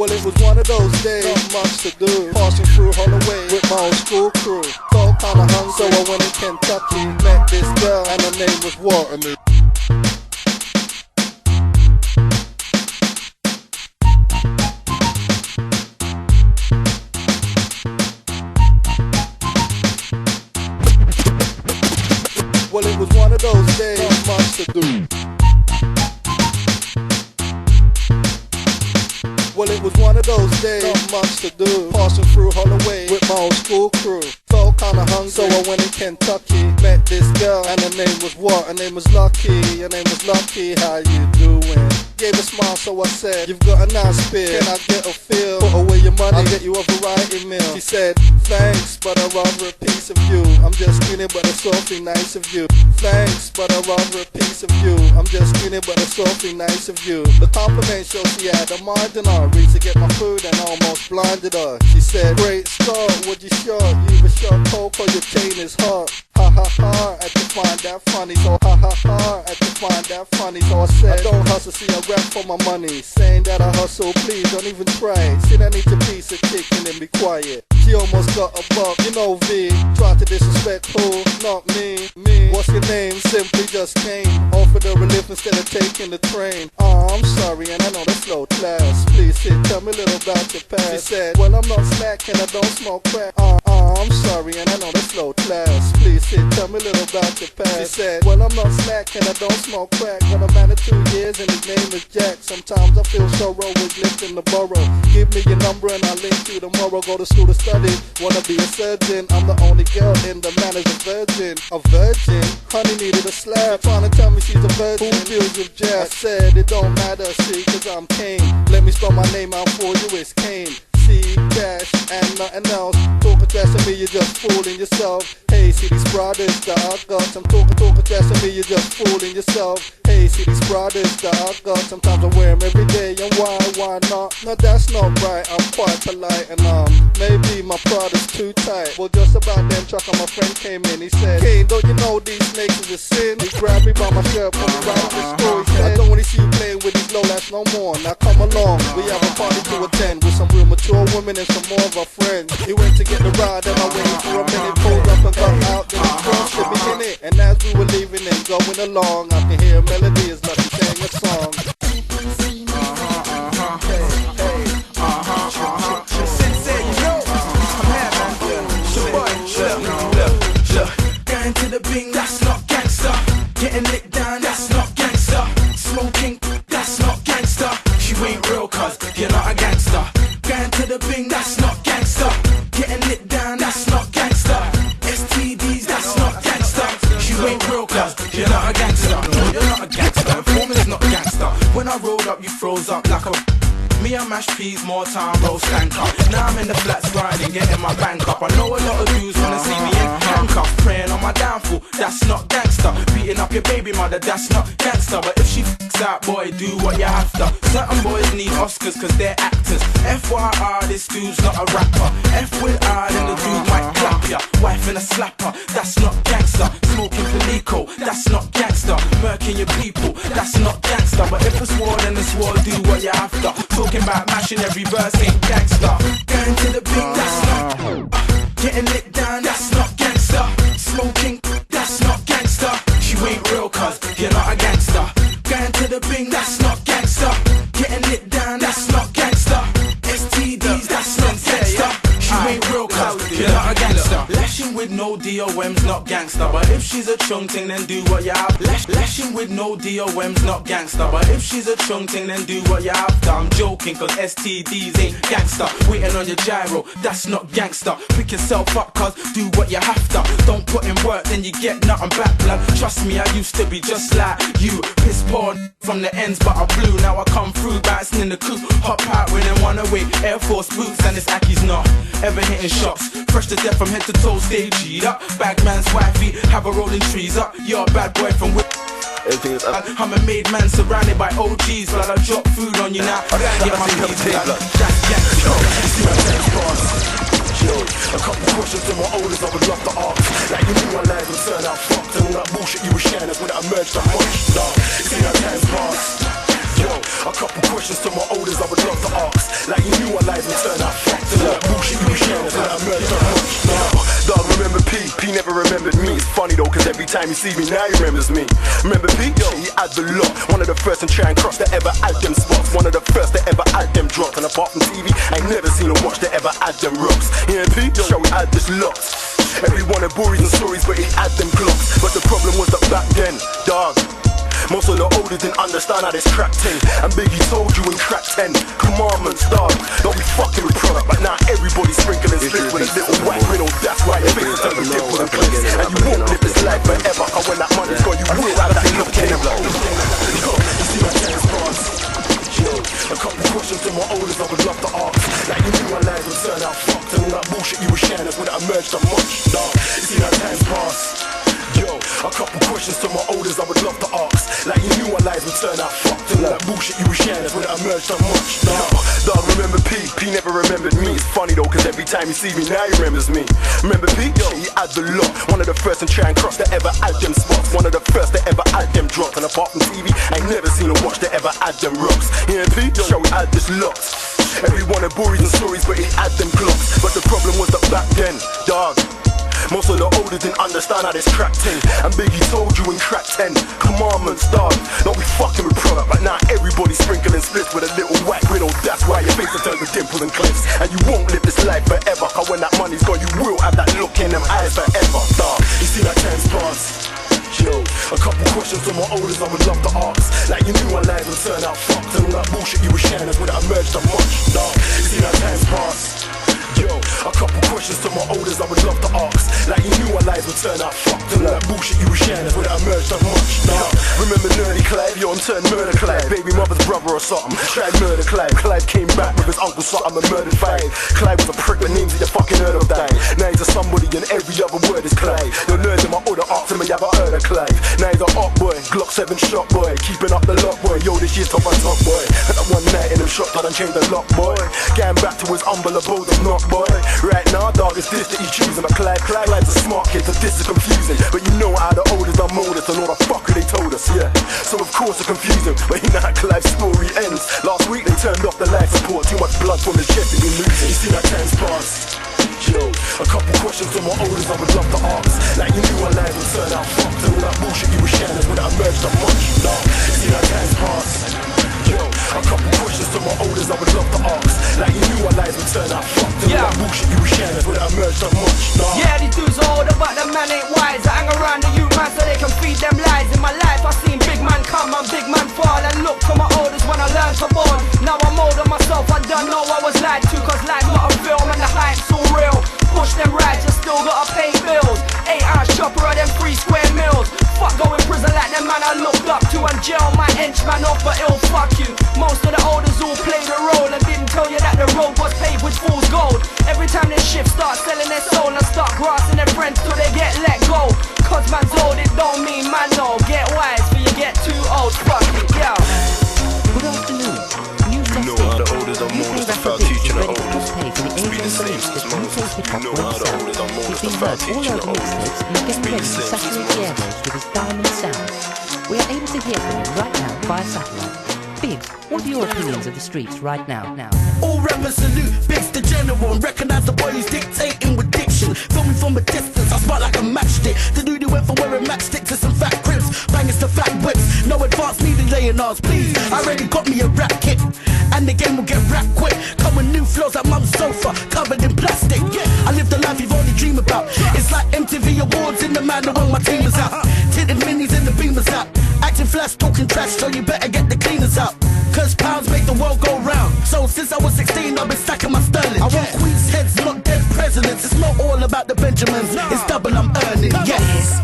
Well, it was one of those days, not much to do. Passing through Holloway with my old school crew. Felt kinda hungry, so I went in Kentucky. Met this girl, and her name was Waterloo. Well, it was one of those days, not much to do. Well, it was one of those days, not much to do. Passing through Holloway with my old school crew. Felt kinda hungry, so I went in Kentucky. Met this girl, and her name was what? Her name was Lucky. Her name was Lucky. How you doing? Gave a smile, so I said, you've got a nice beard. Can I get a feel? Put away your money, I'll get you a variety meal. She said, thanks, but I'd rather a piece of you. I'm just screening, but it's awfully nice of you. Thanks, but I'd rather a piece of you. I'm just screening, but it's awfully nice of you. The compliment show she had a mind in her. Reached to get my food and almost blinded her. She said, great start, would you shot? You were shot cold, cause your chain is hot. Ha ha ha, had to find that funny. So ha ha ha, had to find that funny. So I said, I don't hustle, see I rap for my money. Saying that I hustle, please don't even try it. See, I need your piece of chicken and be quiet. She almost got a buck, you know V. Tried to disrespect who? Not me. What's your name? Simply just came. Offered her a lift instead of taking the train. Oh, I'm sorry and I know that's low class. Please sit, tell me a little about your past. She said, well I'm not slack and I don't smoke crack. I'm sorry and I know that's low class. Please sit, tell me a little about your past. She said, well I'm not slack and I don't smoke crack. But a man of 2 years and his name is Jack. Sometimes I feel sorrow is lifting the borough. Give me your number and I'll link you tomorrow. Go to school to study. Wanna be a surgeon, I'm the only girl in the man is a virgin. A virgin? Honey needed a slap, trying to tell me she's a virgin. Who deals with jazz? I said it don't matter, see, cause I'm Kane. Let me spell my name out for you, it's Kane. C-dash and nothing else. Talking trash to me, you're just fooling yourself. Hey, see these brothers that I got. I'm talking trash to me, you're just fooling yourself. Hey, see these brothers that I got. Sometimes I wear them every day, and why not? No, that's not right, I'm quite polite. And maybe my Prada's too tight. Well, just about then, truck and my friend came in. He said, Kane, don't you know these snakes is a sin? He grabbed me by my shirt, put me right in the store. He said, I don't wanna see you playing with these low lads no more. Now come along, we have a party to attend with some real mature women and some more of our friends. He went to get the ride and I waited for a minute. Pulled up and got out, then the girl should be in it. And as we were leaving and going along, I can hear a melody as Lucky sang a song. Going to the bing, that's not gangster. Getting lit down, that's not gangster. Smoking, that's not gangster. She ain't real cuz you're not a gangster. Going to the bing, that's not gangster. Getting lit down, that's not gangster. STDs, that's not gangster. She ain't real cuz you're not a gangster. No, you're not a gangster. Informant's not gangster. When I rolled up, you froze up like a. Me and mash peas, more time, roll stank up. Now I'm in the flats riding, getting my bank up. I know a lot of dudes wanna see me in handcuffs, praying on my downfall, that's not gangster. Beating up your baby mother, that's not gangster. But if she f***s out, boy, do what you have to. Certain boys need Oscars cause they're actors. FYR, this dude's not a rapper. F with R, then the dude might clap ya. Wife in a slapper, that's not gangster. Smoking Pelico, that's not gangster. Murking your people, that's not gangster. But if it's war, then it's war, do what you have to. Talking about mashing every verse ain't gangster. Going to the big, that's not. Getting lit down, that's not gangster. Smoking, that's not gangster. She ain't real cuz you're not a gangster. Going to the bing, that's not gangster. Getting lit down, that's not gangster. STDs, that's not gangster. She ain't real cuz you're not a gangster. Lashing with no DOM's not gangster. But if she's a chung ting, then do what you have. Lashing with no DOM's not gangster. But if she's a chung ting, then do what you have to. I'm joking cause STDs ain't gangster. Waiting on your gyro, that's not gangster. Pick yourself up cause do what you have to. Don't put in work, then you get nothing back, blood. Trust me, I used to be just like you. Piss poor from the ends, but I blew. Now I come through, bouncing in the coupe. Hop out with them one away. Air Force boots and this Aki's not ever hitting shops. Fresh to death from head to toe, stay G'd up. Bagman's wifey, have a rolling trees up. You're a bad boy from whip. I'm a made man surrounded by OGs, but I drop food on you now. I gotta get my feet up. That's gangsta. A couple questions to my oldest I would love to ask. Like you knew my life would turn out fucked. And all that bullshit you were sharing us when it emerged that much. See how times pass. Yo, a couple questions to my oldest I would love to ask. Like you time he see me, now he remembers me. Remember Pete? Yo, he had the lot. One of the first and try and cross that ever had them spots. One of the first that ever had them drops. And apart from TV, I ain't never seen a watch that ever had them rocks. Yeah, Pete? Show he had this lot. Everyone had bories and stories, but he had them clocks. But the problem was that back then, dog, most of the older didn't understand how this crack thing. And Biggie told you in crack 10 commandments, dog, don't be fucking with product. But now everybody's sprinkling slips with a little white riddle. That's why your face is turning dimple and clips. And you won't live this life forever. And when that money's gone, you will have that look in it. Yo, you see my chance pass. Yo, a couple questions to my oldest I would love to ask. Like you knew my life would turn out fucked. And all that bullshit you were sharing us when it emerged on much, dog. You see that time's pass. Yo, a couple questions to my oldest I would love to ask. Like you knew our lives would turn out fucked. And all that bullshit you were sharing us when it emerged on much, dog, remember P? P never remembered me. It's funny though, cause every time he see me, now he remembers me. Remember P? Yo, he had the lot. One of the first and try and cross that ever had them spots. One of the first that ever had them drops. And apart from TV, I ain't never seen a watch that ever had them rocks. Yeah, P? Yo, show he had this lot. Everyone had bories and stories, but he had them clocks. But the problem was that back then, dog, most of the older didn't understand how this crack thing. And Biggie told you in crack 10 commandments, dog, don't be fucking with product. But now everybody's sprinkling splits with a little white riddle. That's why your face will turn to dimple and clips. And you won't live this life forever. Cause when that money's gone, you will have that look in them eyes forever, dog. You see that time's pass. Yo, a couple questions to my oldest I would love to ask. Like you knew our lives would turn out fucked. And all that bullshit you were sharing us when it emerged on much, dog. You see that time's pass. Yo, a couple questions to my oldest I would love to ask. Like you knew our lives would turn out fucked. And all that bullshit you were sharing us when it emerged on much, dog. Remember Nerdy Clive? Yo, I'm turned murder Clive. Baby mother's brother or something. Tried murder Clive. Clive came back with his uncle something and murdered five. Clive was a prick with names that you fucking heard of dying. Now he's a somebody and every other word is Clive. The nerds in my order asked him and you ever heard of Clive. Now he's a hot boy, Glock 7 shot boy. Keeping up the lock boy, yo this year's top on top boy. And that one night in him shot I done changed the lock boy. Going back to his humble abode of knock boy. Right now dog it's this that he's choosing. But Clive's a smart kid so this is confusing. But you know how the oldest are moldest and all the fucker they told us, yeah. So of course it's confusing, but you know how Clive's story ends. Last week they turned off the life support. Too much blood from his chest to be losing. You see that time's passed. Yo, a couple questions to my oldest I would love to ask. Like you knew our lives would turn out fucked. And all that bullshit you were sharing us when it emerged on much, dog. You see that time's passed. Yo, a couple questions to my oldest I would love to ask. Like you knew our lives would turn out fucked. And all that bullshit you were sharing us when it emerged on much, dog. Yeah, these dudes are older but the man ain't wise. I hang around the youth man so they can feed them lies. In my life I seen big man come and big man fall. And look to my oldest when I learned to born. Now I'm older myself, I don't know I was lied to. Cause life's not a film and the hype's all real. Push them rides, you still gotta pay bills. 8-hour shopper of them 3 square meals. Fuck going prison like them man I looked up to. And jail my henchman off but ill fuck you. Most of the olders all played a role and didn't tell you that the road was paved with fool's gold. Every time they shift start selling their soul and start grassing their friends till they get let go. Cause man's old it don't mean man no. Get wise for you get too old, fuck it, yo. Good afternoon. You know how the oldest are moldest about teaching the oldest. It's been the same since Moses. You know how the oldest are moldest about teaching the oldest. It's been the same since Moses. With his diamond sound. We are able to hear from him right now via satellite. Biggs, what are your opinions of the streets right now? All rappers salute Biggs the general and recognize the boy who's dictating with diction. Filming from a distance, I smart like a matchstick. The dude who went from wearing matchsticks to some fat cribs, bangers to fat whips. No advance needed laying ours, please. I already got me a rap kit, and the game will get rap quick. Come with new flows like mum's sofa, covered in plastic. I live the life you've only dreamed about. It's like MTV Awards in the manner when my team is out. Tinted minis in the beamers out. Acting flash, talking trash, so you better get the cleaners out. Cause pounds make the world go round. So since I was 16 I've been stacking my sterling. I want queens heads, not dead presidents. It's not all about the Benjamins, it's double I'm earning, yes.